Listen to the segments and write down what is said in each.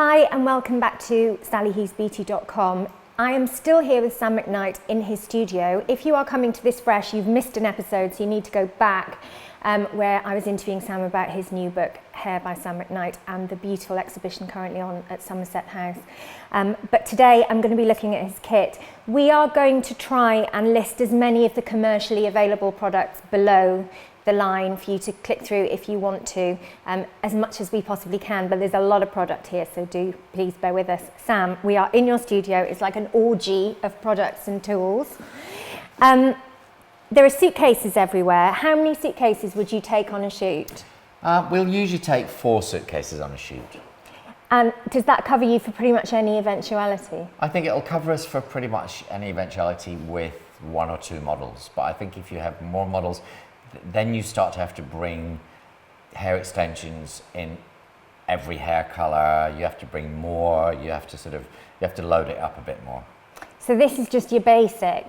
Hi and welcome back to sallyhughesbeauty.com. I am still here with Sam McKnight in his studio. If you are coming to this fresh, you've missed an episode, so you need to go back where I was interviewing Sam about his new book, Hair by Sam McKnight, and the beautiful exhibition currently on at Somerset House. But today I'm going to be looking at his kit. We are going to try and list as many of the commercially available products below the line for you to click through if you want to, as much as we possibly can, but there's a lot of product here, so do please bear with us. Sam, we are in your studio. It's like an orgy of products and tools. There are suitcases everywhere. How many suitcases would you take on a shoot? We'll usually take 4 suitcases on a shoot. And does that cover you for pretty much any eventuality? I think it'll cover us for pretty much any eventuality with 1 or 2 models, but I think if you have more models, then you start to have to bring hair extensions in every hair color. You have to bring more. You have to load it up a bit more. So this is just your basic.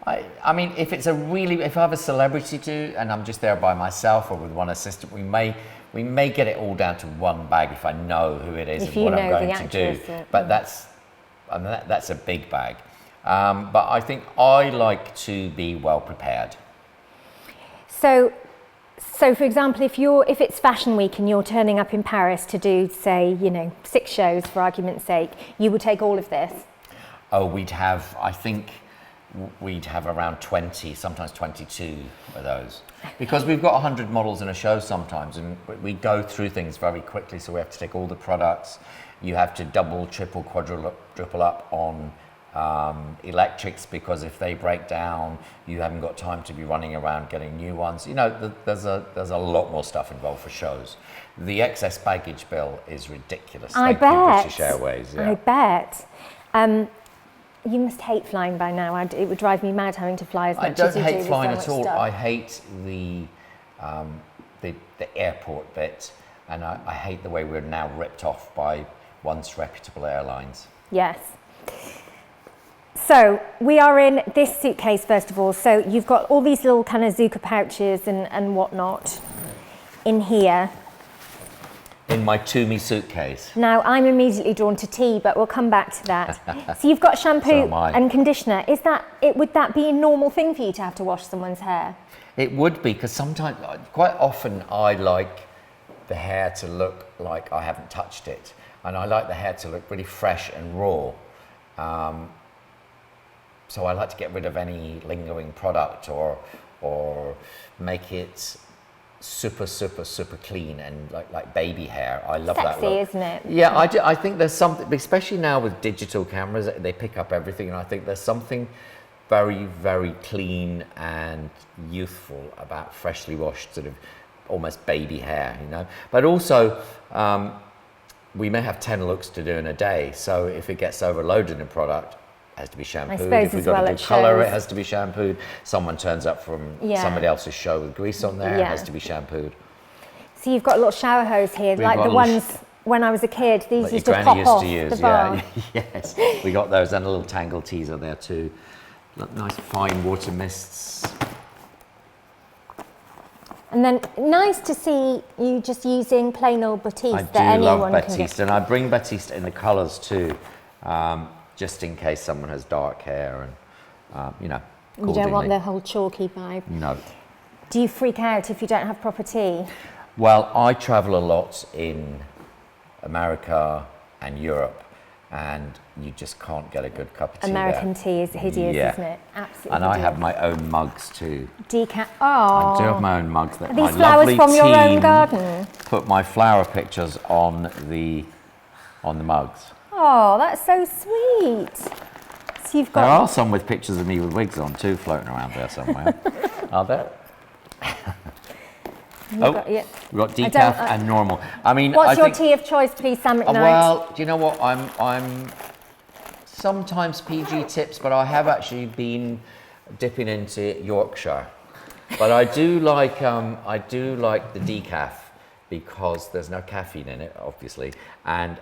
I mean, if I have a celebrity to, and I'm just there by myself or with one assistant, we may get it all down to one bag if I know who it is and what I'm going to do. But that's a big bag. But I think I like to be well prepared. So for example, if it's Fashion Week and you're turning up in Paris to do, say, 6 shows for argument's sake, you would take all of this? Oh, I think we'd have around 20, sometimes 22 of those. Because we've got 100 models in a show sometimes, and we go through things very quickly, so we have to take all the products. You have to double, triple, quadruple up on electrics, because if they break down, you haven't got time to be running around getting new ones. There's a lot more stuff involved for shows. The excess baggage bill is ridiculous. I bet. bet. Thank you, British Airways. Yeah. I bet. You must hate flying by now. It would drive me mad having to fly as much as you do. I don't hate flying at all. Stuff. I hate the airport bit, and I hate the way we're now ripped off by once reputable airlines. Yes. So we are in this suitcase first of all. So you've got all these little kind of Zuka pouches and whatnot in here. In my Toomey suitcase. Now I'm immediately drawn to tea, but we'll come back to that. So you've got shampoo and conditioner. Would that be a normal thing for you to have to wash someone's hair? It would be, because quite often I like the hair to look like I haven't touched it, and I like the hair to look really fresh and raw. So I like to get rid of any lingering product or make it super clean and like baby hair. I love that look. Sexy, isn't it? Yeah, I do. I think there's something, especially now with digital cameras, they pick up everything, and I think there's something very, very clean and youthful about freshly washed, sort of almost baby hair, But also, we may have 10 looks to do in a day, so if it gets overloaded in product, it has to be shampooed. If we've got to do colour, it has to be shampooed. Someone turns up from somebody else's show with grease on there, it has to be shampooed. So you've got a little shower hose here, like the ones when I was a kid, these used to pop off the bar. Yes, we got those, and a little Tangle teas on there too. Nice fine water mists. And then nice to see you just using plain old Batiste that anyone can get. I do love Batiste, and I bring Batiste in the colours too. Just in case someone has dark hair and, You don't want the whole chalky vibe. No. Do you freak out if you don't have proper tea? Well, I travel a lot in America and Europe, and you just can't get a good cup of tea American there. Tea is hideous, isn't it? Absolutely. And I have my own mugs too. Decaf. Oh. I do have my own mugs. Are these flowers from your own garden? Put my flower pictures on the mugs. Oh, that's so sweet. So you've got. There are some with pictures of me with wigs on too, floating around there somewhere. Are there? We've got decaf and normal. I mean, what's your tea of choice, please, Sam McKnight? Well, do you know what? I'm sometimes PG tips, but I have actually been dipping into Yorkshire. But I do like the decaf, because there's no caffeine in it, obviously, and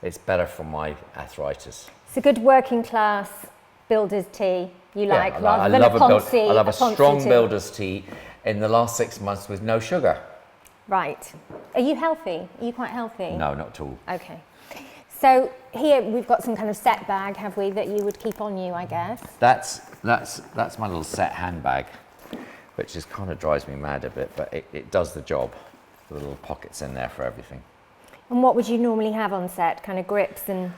it's better for my arthritis. It's a good working class builder's tea you like, rather than a poncy. I love a strong builder's tea in the last 6 months with no sugar. Right. Are you healthy? Are you quite healthy? No, not at all. Okay. So here we've got some kind of set bag, have we, that you would keep on you, I guess? That's my little set handbag, which just kind of drives me mad a bit, but it does the job. The little pockets in there for everything. And what would you normally have on set? Kind of grips and...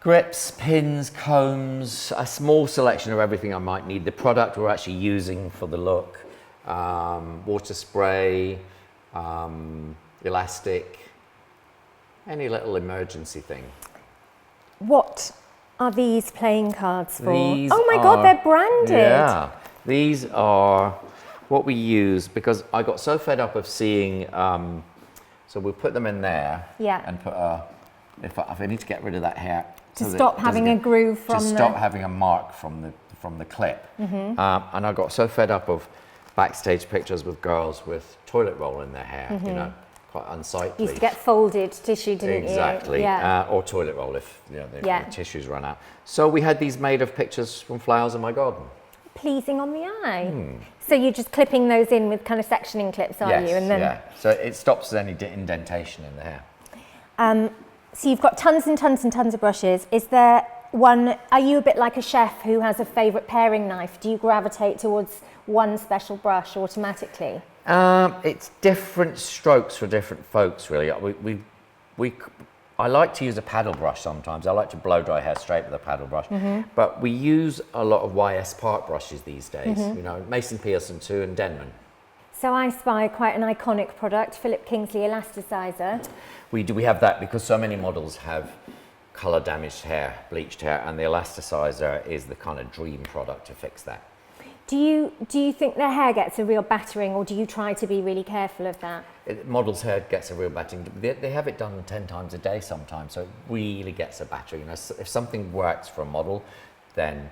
Grips, pins, combs, a small selection of everything I might need. The product we're actually using for the look, water spray, elastic, any little emergency thing. What are these playing cards for? These oh my God, they're branded. Yeah, these are what we use because I got so fed up of seeing, so we'll put them in there and put if I need to get rid of that hair. To stop having a groove from to stop having a mark from the clip. And I got so fed up of backstage pictures with girls with toilet roll in their hair, you know, quite unsightly. Used to get folded tissue, didn't you? Exactly. Yeah. Or toilet roll if the tissues run out. So we had these made of pictures from flowers in my garden. Pleasing on the eye. So you're just clipping those in with kind of sectioning clips, are you? And then yeah. So it stops any indentation in the hair. So you've got tons and tons and tons of brushes. Is there one, are you a bit like a chef who has a favourite paring knife? Do you gravitate towards one special brush automatically? It's different strokes for different folks, really. I like to use a paddle brush sometimes. I like to blow dry hair straight with a paddle brush. But we use a lot of YS Park brushes these days. You know, Mason Pearson too, and Denman. So I spy quite an iconic product, Philip Kingsley Elasticizer. We have that because so many models have colour damaged hair, bleached hair, and the Elasticizer is the kind of dream product to fix that. Do you think their hair gets a real battering, or do you try to be really careful of that? Model's hair gets a real battering. They have it done 10 times a day sometimes, so it really gets a battering. You know, if something works for a model, then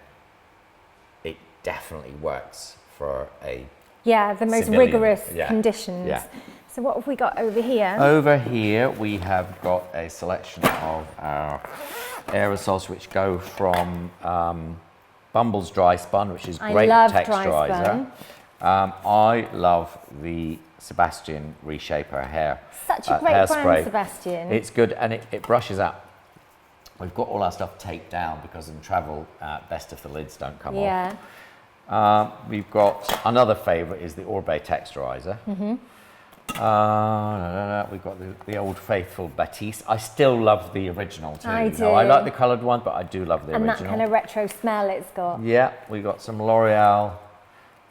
it definitely works for a the most civilian. rigorous conditions. Yeah. So what have we got over here? Over here we have got a selection of our aerosols which go from Bumble's Dry Spun, which is great texturizer. I love the Sebastian Reshaper hair. Such a great hairspray. brand, Sebastian. It's good and it brushes out. We've got all our stuff taped down because in travel, best if the lids don't come off. We've got another favourite is the Orbe texturizer. We've got the old faithful Batiste. I still love the original too. I do. I like the coloured one, but I do love the original. And that kind of retro smell it's got. Yeah, we got some L'Oreal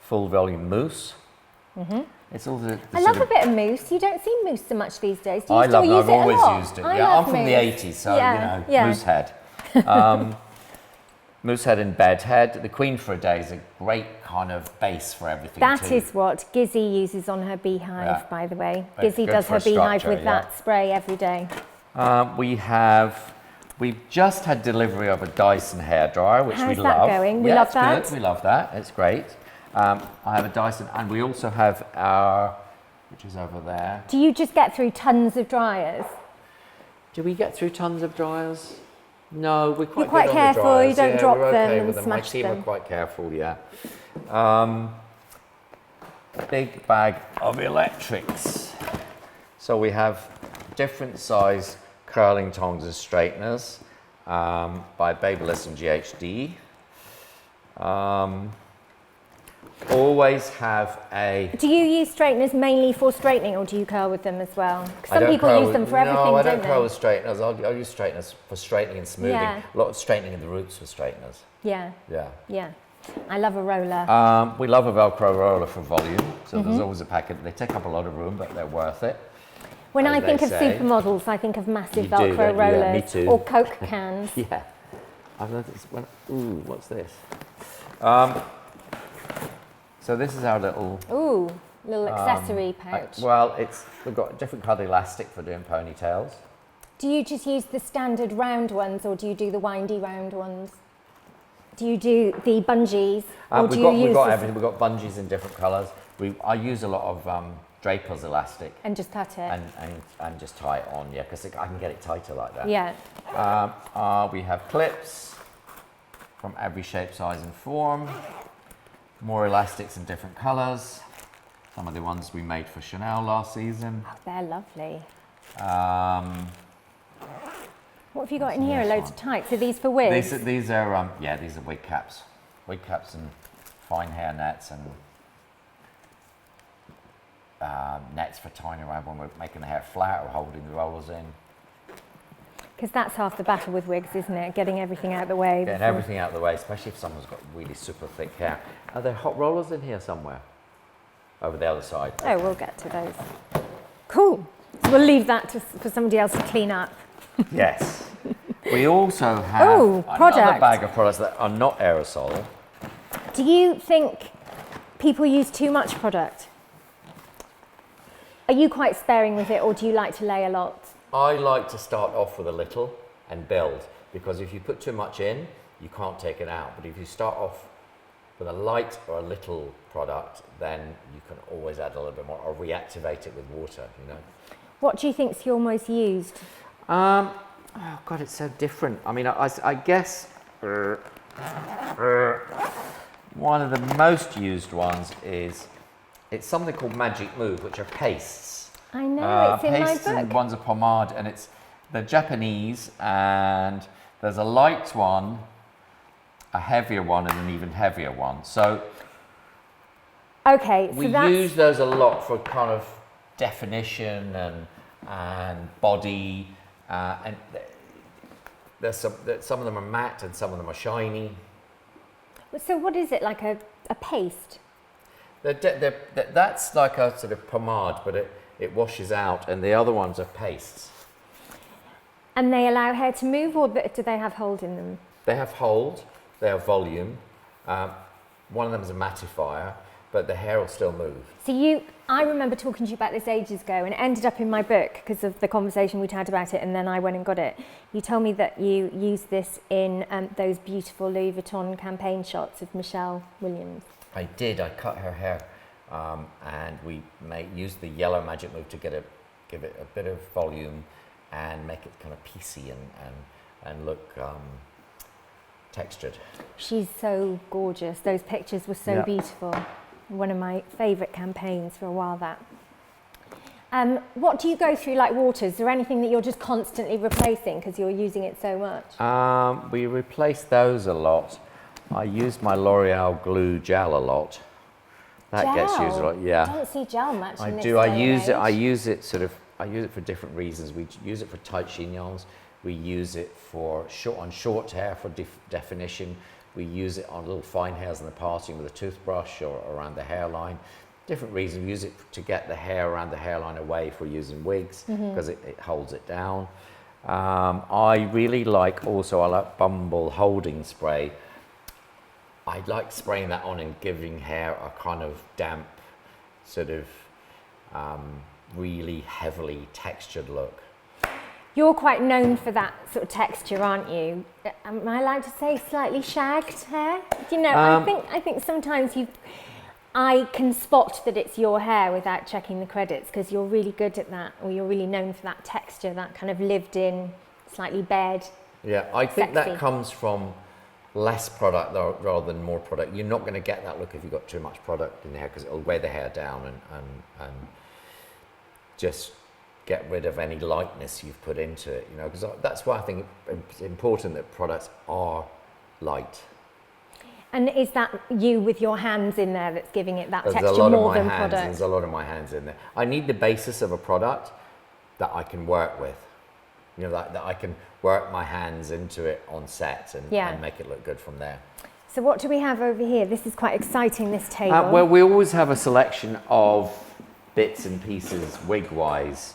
full volume mousse. It's all the I love a bit of mousse. You don't see mousse so much these days. Do you I've still use it a lot? always used it. I'm from the 80s, so you know, mousse head. Mousse head and bed head. The Queen for a Day is a great kind of base for everything. That is what Gizzy uses on her beehive, by the way. Gizzy good does for her a beehive structure, with that spray every day. We've just had delivery of a Dyson hairdryer, which How's we that love. going? We love that. Good. We love that. It's great. I have a Dyson, and we also have our, which is over there. Do you just get through tons of dryers? Do we get through tons of dryers? No, we're quite, You're quite good careful, on the dryers. you don't drop we're them okay and with them. smash My team them. are quite careful, big bag of electrics. So we have different size curling tongs and straighteners by Babyliss and GHD. Always have a... Do you use straighteners mainly for straightening, or do you curl with them as well? 'Cause some people use them for everything, No, I don't don't curl with straighteners. I use straighteners for straightening and smoothing. Yeah. A lot of straightening in the roots with straighteners. Yeah. Yeah. Yeah. I love a roller. We love a Velcro roller for volume. So there's always a packet. They take up a lot of room, but they're worth it. When I as think they of say. supermodels, I think of massive You do, Velcro don't you? Yeah, rollers me too. or Coke cans. Yeah. I've learned this one. Ooh, what's this? So this is our little... Ooh, little accessory pouch. We've got a different coloured elastic for doing ponytails. Do you just use the standard round ones, or do you do the windy round ones? Do you do the bungees, or do you use We've got everything. We've got bungees in different colours. I use a lot of Draper's elastic. And just cut it. And just tie it on, yeah, because I can get it tighter like that. Yeah. We have clips from every shape, size and form. More elastics in different colours. Some of the ones we made for Chanel last season. Oh, they're lovely. What have you got What's in here? this Loads one? of types. Are these for wigs? These are wig caps. Wig caps and fine hair nets and nets for tying around when we're making the hair flat or holding the rollers in. Because that's half the battle with wigs, isn't it? Getting everything out of the way. Getting everything out of the way, especially if someone's got really super thick hair. Are there hot rollers in here somewhere? Over the other side. Oh, we'll get to those. Cool. So we'll leave that for somebody else to clean up. Yes. We also have another bag of products that are not aerosol. Do you think people use too much product? Are you quite sparing with it, or do you like to lay a lot? I like to start off with a little and build, because if you put too much in, you can't take it out. But if you start off with a light or a little product, then you can always add a little bit more or reactivate it with water, you know. What do you think's your most used? Oh God, it's so different. I mean, I guess one of the most used ones it's something called Magic Move, which are pastes. I know, it's in my pastes book. And one's a pomade, and they're Japanese, and there's a light one, a heavier one, and an even heavier one. So okay, we use those a lot for kind of definition and body, and some of them are matte and some of them are shiny. So what is it, like a paste? That's like a sort of pomade, but it washes out, and the other ones are pastes. And they allow hair to move, or do they have hold in them? They have hold, they have volume. One of them is a mattifier, but the hair will still move. So I remember talking to you about this ages ago, and it ended up in my book because of the conversation we'd had about it, and then I went and got it. You told me that you use this in those beautiful Louis Vuitton campaign shots of Michelle Williams. I did. I cut her hair, and we used the yellow Magic Move to give it a bit of volume and make it kind of piecey and look textured. She's so gorgeous. Those pictures were so beautiful. One of my favourite campaigns for a while, that. What do you go through like water? Is there anything that you're just constantly replacing because you're using it so much? We replace those a lot. I use my L'Oreal glue gel a lot. That gets used a lot, yeah. I don't see gel much in this I day use and it. I age. use it for different reasons. We use it for tight chignons. We use it for short hair for definition. We use it on little fine hairs in the parting with a toothbrush or around the hairline. Different reasons. We use it to get the hair around the hairline away if we're using wigs, because it holds it down. I really like Bumble holding spray. I like spraying that on and giving hair a kind of damp, sort of really heavily textured look. You're quite known for that sort of texture, aren't you? Am I allowed to say slightly shagged hair? Do you know, I think sometimes I can spot that it's your hair without checking the credits, because you're really good at that, or you're really known for that texture, that kind of lived in, slightly bared. Yeah, I think that comes from less product rather than more product. You're not going to get that look if you've got too much product in the hair, because it'll weigh the hair down and just get rid of any lightness you've put into it, you know, because that's why I think it's important that products are light. And is that you with your hands in there that's giving it that texture more than product? There's a lot of my hands in there. I need the basis of a product that I can work with. You know, that I can work my hands into it on set and make it look good from there. So what do we have over here? This is quite exciting, this table. Well, we always have a selection of bits and pieces wig-wise.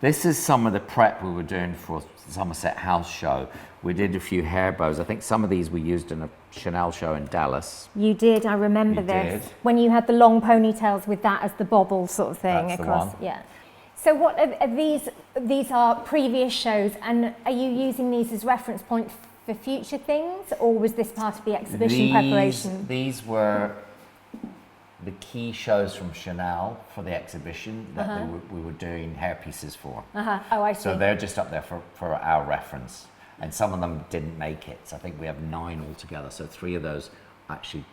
This is some of the prep we were doing for Somerset House show. We did a few hair bows. I think some of these we used in a Chanel show in Dallas. You did, I remember this. Did. When you had the long ponytails with that as the bobble sort of thing. That's across. The one. Yeah. So what are these? These are previous shows, and are you using these as reference points for future things, or was this part of the exhibition preparation? These were the key shows from Chanel for the exhibition that we were doing hair pieces for. Oh, I see. So they're just up there for our reference. And some of them didn't make it. So I think we have 9 altogether. So 3 of those actually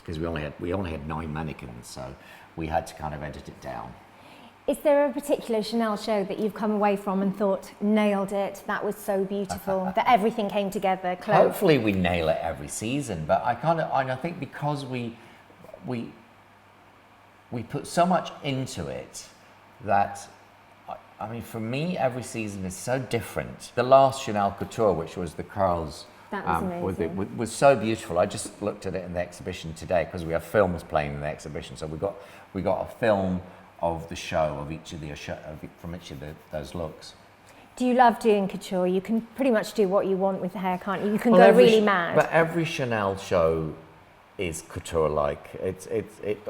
because we only had 9 mannequins, so we had to kind of edit it down. Is there a particular Chanel show that you've come away from and thought, nailed it, that was so beautiful, that everything came together? Hopefully we nail it every season, but I think because we put so much into it that, I mean, for me, every season is so different. The last Chanel Couture, which was the curls, that was amazing. was so beautiful. I just looked at it in the exhibition today because we have films playing in the exhibition. So we got a film of the show of each of from each of those looks. Do you love doing couture? You can pretty much do what you want with the hair, can't you? You can go really mad. But every Chanel show is couture-like. It's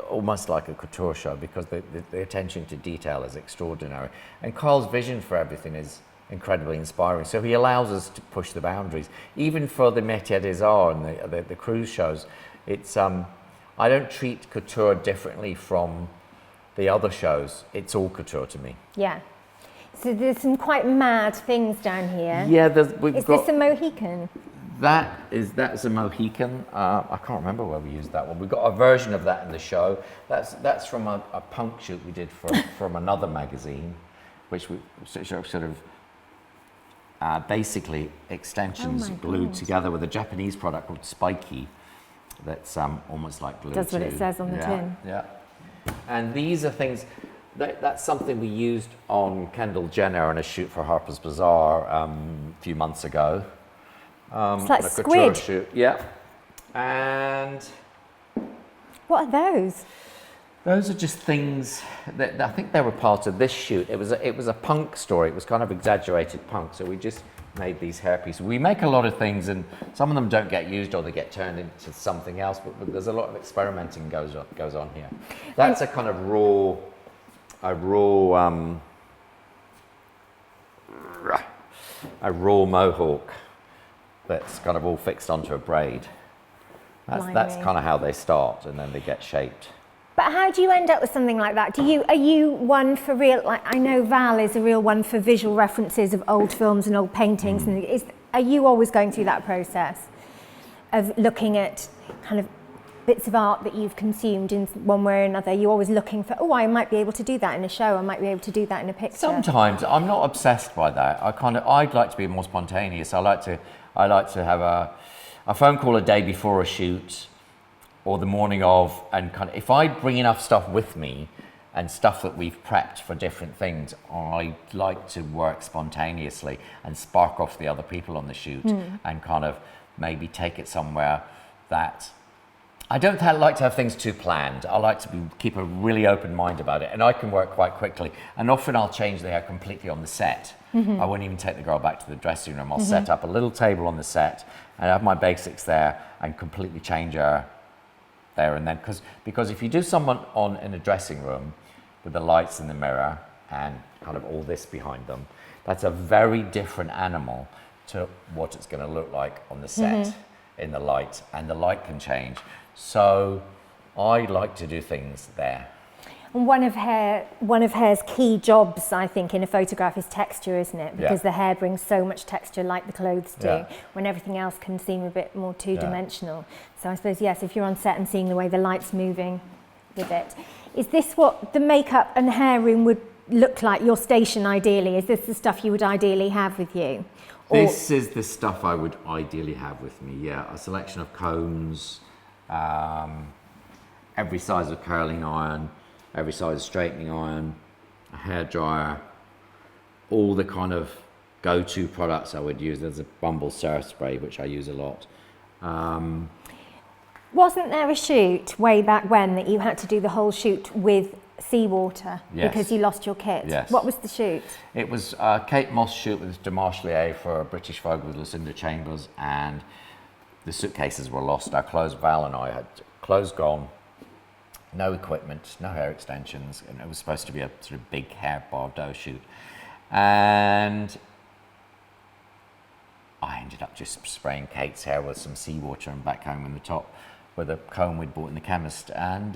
almost like a couture show because the attention to detail is extraordinary. And Carl's vision for everything is incredibly inspiring. So he allows us to push the boundaries. Even for the Métier des Arts and the cruise shows, it's I don't treat couture differently from the other shows. It's all couture to me. Yeah. So there's some quite mad things down here. Yeah, is this a Mohican? That's a Mohican. I can't remember where we used that one. We got a version of that in the show. That's from a punk shoot we did from another magazine, which we sort of basically extensions glued together with a Japanese product called Spiky. That's almost like glue. Does what it says on the tin. Yeah. And these are things. That's something we used on Kendall Jenner in a shoot for Harper's Bazaar a few months ago. It's like squid. Shoot. Yeah. And what are those? Those are just things that I think they were part of this shoot. It was a punk story. It was kind of exaggerated punk. So we just made these hairpieces. We make a lot of things, and some of them don't get used or they get turned into something else. But there's a lot of experimenting goes on here. That's a kind of raw mohawk that's kind of all fixed onto a braid. That's kind of how they start, and then they get shaped. But how do you end up with something like that? Are you one for real? Like, I know Val is a real one for visual references of old films and old paintings. And are you always going through that process of looking at kind of bits of art that you've consumed in one way or another? You're always looking for, I might be able to do that in a show. I might be able to do that in a picture. Sometimes I'm not obsessed by that. I'd like to be more spontaneous. I like to have a phone call a day before a shoot, or the morning of, and kind of, if I bring enough stuff with me and stuff that we've prepped for different things, I like to work spontaneously and spark off the other people on the shoot and kind of maybe take it somewhere that I don't like to have things too planned. I like to keep a really open mind about it, and I can work quite quickly. And often I'll change the hair completely on the set. I won't even take the girl back to the dressing room. I'll set up a little table on the set and have my basics there and completely change her there and then, because if you do someone in a dressing room with the lights in the mirror and kind of all this behind them, that's a very different animal to what it's going to look like on the set in the light, and the light can change. So I like to do things there. And one of hair's key jobs, I think, in a photograph is texture, isn't it? Because the hair brings so much texture, like the clothes do, when everything else can seem a bit more two-dimensional. So I suppose, yes, if you're on set and seeing the way the light's moving with it. Is this what the makeup and hair room would look like, your station ideally? Is this the stuff you would ideally have with you? This is the stuff I would ideally have with me, a selection of combs, every size of curling iron, every size straightening iron, a hairdryer, all the kind of go-to products I would use. There's a Bumble surf spray, which I use a lot. Wasn't there a shoot way back when that you had to do the whole shoot with seawater because you lost your kit? Yes. What was the shoot? It was Kate Moss shoot with Demarchelier for British Vogue with Lucinda Chambers, and the suitcases were lost. Our clothes, Val and I had clothes gone, no equipment, no hair extensions, and it was supposed to be a sort of big hair Bordeaux shoot. And I ended up just spraying Kate's hair with some seawater and back home in the top with a comb we'd bought in the chemist. And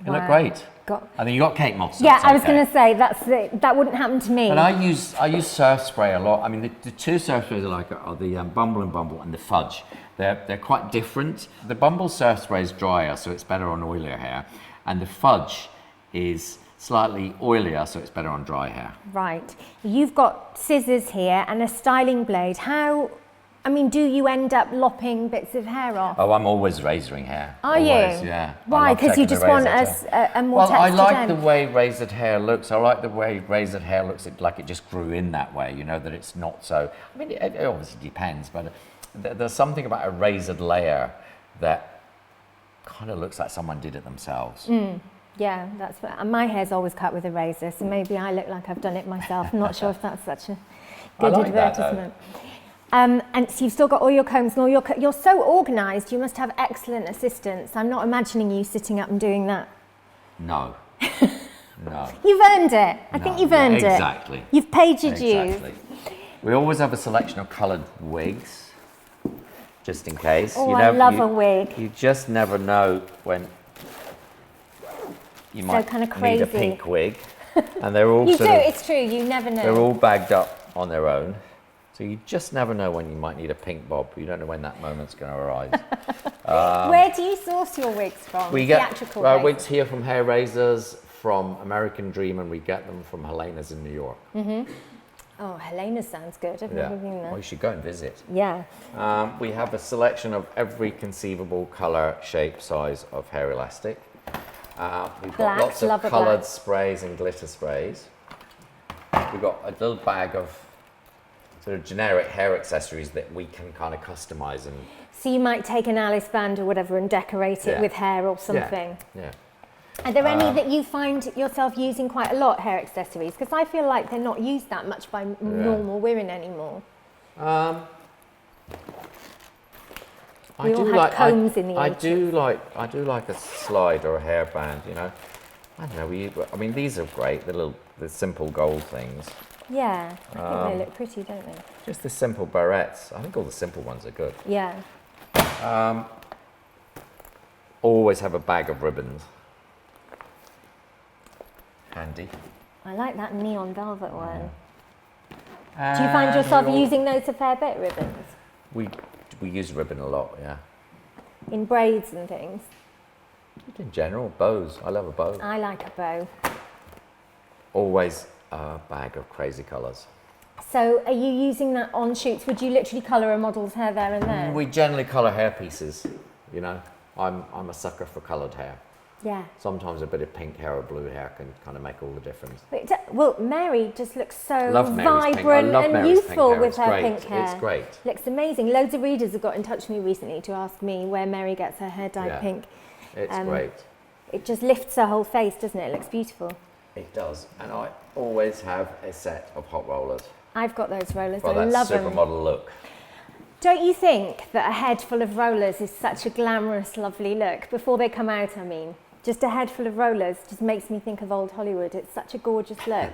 They look great. Got- I think you got cake moths. So Yeah, it's I was okay. going to say that wouldn't happen to me. And I use surf spray a lot. I mean, the two surf sprays I like are the Bumble and Bumble and the Fudge. They're quite different. The Bumble surf spray is drier, so it's better on oilier hair, and the Fudge is slightly oilier, so it's better on dry hair. Right. You've got scissors here and a styling blade. Do you end up lopping bits of hair off? Oh, I'm always razoring hair. Are always, you? Yeah. Why? Because you just want a more Well, I textured like end. the way razored hair looks. I like the way razored hair looks like it just grew in that way, that it's not so... I mean, it obviously depends, but there's something about a razored layer that kind of looks like someone did it themselves. Yeah, that's what... My hair's always cut with a razor, so maybe I look like I've done it myself. I'm not sure if that's such a good I like that, advertisement. And so you've still got all your combs and all your... You're so organised, you must have excellent assistants. I'm not imagining you sitting up and doing that. No. No. You've earned it. I think you've earned it. Exactly. You've paid your dues. Exactly. We always have a selection of coloured wigs, just in case. Oh, I love a wig. You just never know when you might kinda need a crazy. pink wig. And they're all You sort do, of, it's true, you never know. they're all bagged up on their own. So you just never know when you might need a pink bob. You don't know when that moment's going to arise. Where do you source your wigs from? We get Theatrical wigs here from Hair Razors, from American Dream, and we get them from Helena's in New York. Oh, Helena sounds good. I've Yeah. never been Well, there. you should go and visit. Yeah. We have a selection of every conceivable colour, shape, size of hair elastic. We've Black, got lots of love a coloured black. sprays and glitter sprays. We've got a little bag of sort of generic hair accessories that we can kind of customise and... So you might take an Alice band or whatever and decorate it Yeah. with hair or something. Yeah. Are there any that you find yourself using quite a lot, hair accessories? Because I feel like they're not used that much by normal women anymore. We all have combs in the I 80s. do like a slide or a hairband, I don't know, these are great, the simple gold things. Yeah, I think they look pretty, don't they? Just the simple barrettes. I think all the simple ones are good. Yeah. Always have a bag of ribbons. Handy. I like that neon velvet one. Do you And find yourself we all- using those a fair bit, ribbons? We use ribbon a lot, yeah. In braids and things? In general, bows. I love a bow. I like a bow. Always a bag of crazy colours. So are you using that on shoots? Would you literally colour a model's hair there and there? We generally colour hair pieces, I'm a sucker for coloured hair. Yeah. Sometimes a bit of pink hair or blue hair can kind of make all the difference. Well, Mary just looks so Love Mary's pink. I vibrant love and Mary's pink youthful hair. with It's her great. pink hair. It's great. Looks amazing. Loads of readers have got in touch with me recently to ask me where Mary gets her hair dyed Yeah. pink. It's great. It just lifts her whole face, doesn't it? It looks beautiful. It does. And I always have a set of hot rollers I've got those rollers. for I that love them. supermodel look. Don't you think that a head full of rollers is such a glamorous, lovely look? Before they come out, I mean. Just a head full of rollers just makes me think of old Hollywood. It's such a gorgeous look.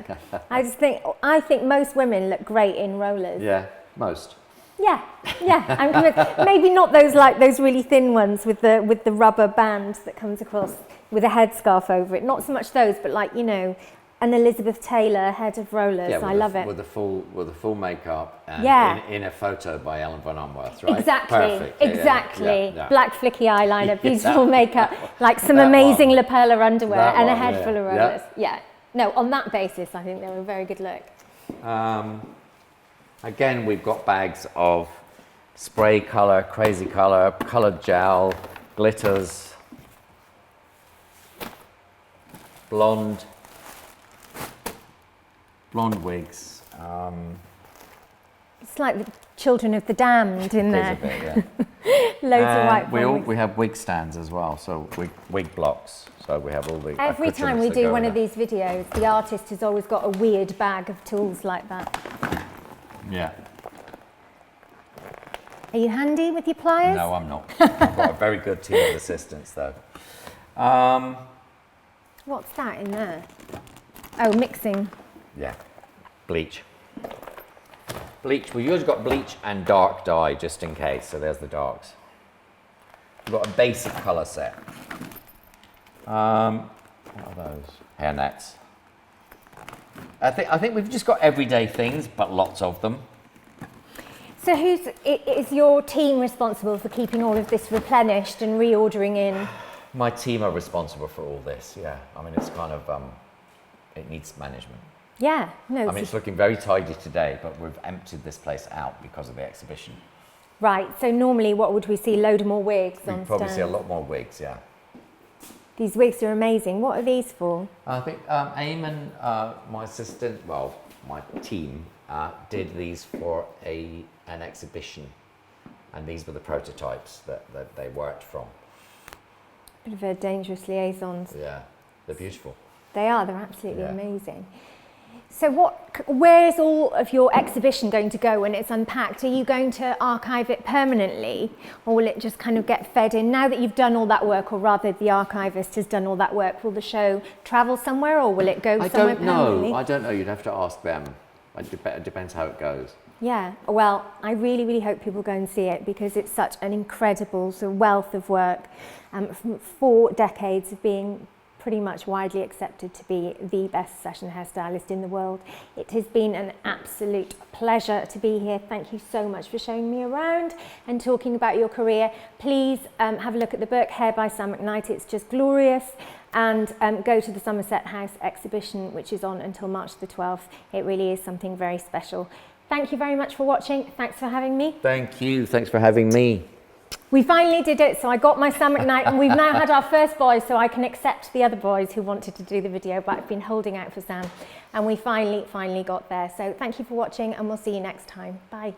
I think most women look great in rollers. Yeah, most. Yeah. I'm convinced. Maybe not those really thin ones with the rubber band that comes across with a headscarf over it. Not so much those, but an Elizabeth Taylor head of rollers. I love it. With the full makeup and Yeah. in a photo by Ellen von Unworth, right? Exactly. Perfect. Exactly. Yeah. Black flicky eyeliner, beautiful makeup, like some amazing lapella underwear That and a one, head yeah. full of Yeah. rollers. Yeah. No, on that basis, I think they were a very good look. Again, we've got bags of spray colour, crazy colour, coloured gel, glitters, blonde wigs. It's like the children of the damned in There's a there. bit, yeah. Loads of white And wigs. we have wig stands as well, so wig blocks. So we have all the Every time accoutrements we that do go one in of it. these videos, the artist has always got a weird bag of tools like that. Yeah. Are you handy with your pliers? No, I'm not. I've got a very good team of assistants, though. What's that in there? Oh, mixing. Yeah, bleach. Bleach, we usually got bleach and dark dye, just in case, so there's the darks. We've got a basic colour set. What are those? Hairnets. I think we've just got everyday things, but lots of them. So is your team responsible for keeping all of this replenished and reordering in? My team are responsible for all this, yeah. I mean, it's kind of, it needs management. Yeah, no. I mean, it's looking very tidy today, but we've emptied this place out because of the exhibition. Right, so normally what would we see? Load more wigs on We'd probably stand. see a lot more wigs, yeah. These wigs are amazing. What are these for? I think Eamon, my assistant, well, my team, did these for an exhibition, and these were the prototypes that they worked from. Bit of a dangerous liaisons. Yeah, they're beautiful. They are, they're absolutely amazing. So where is all of your exhibition going to go when it's unpacked? Are you going to archive it permanently, or will it just kind of get fed in? Now that you've done all that work, or rather the archivist has done all that work, will the show travel somewhere, or will it go somewhere permanently? I don't know, you'd have to ask them. It depends how it goes. Yeah, well, I really, really hope people go and see it, because it's such an incredible sort of wealth of work from 4 decades of being pretty much widely accepted to be the best session hairstylist in the world. It has been an absolute pleasure to be here. Thank you so much for showing me around and talking about your career. Please have a look at the book, Hair by Sam McKnight. It's just glorious. And go to the Somerset House exhibition, which is on until March the 12th. It really is something very special. Thank you very much for watching. Thanks for having me. Thank you. Thanks for having me. We finally did it. So I got my Sam McKnight, and we've now had our first boy, so I can accept the other boys who wanted to do the video, but I've been holding out for Sam, and we finally got there. So thank you for watching, and we'll see you next time. Bye.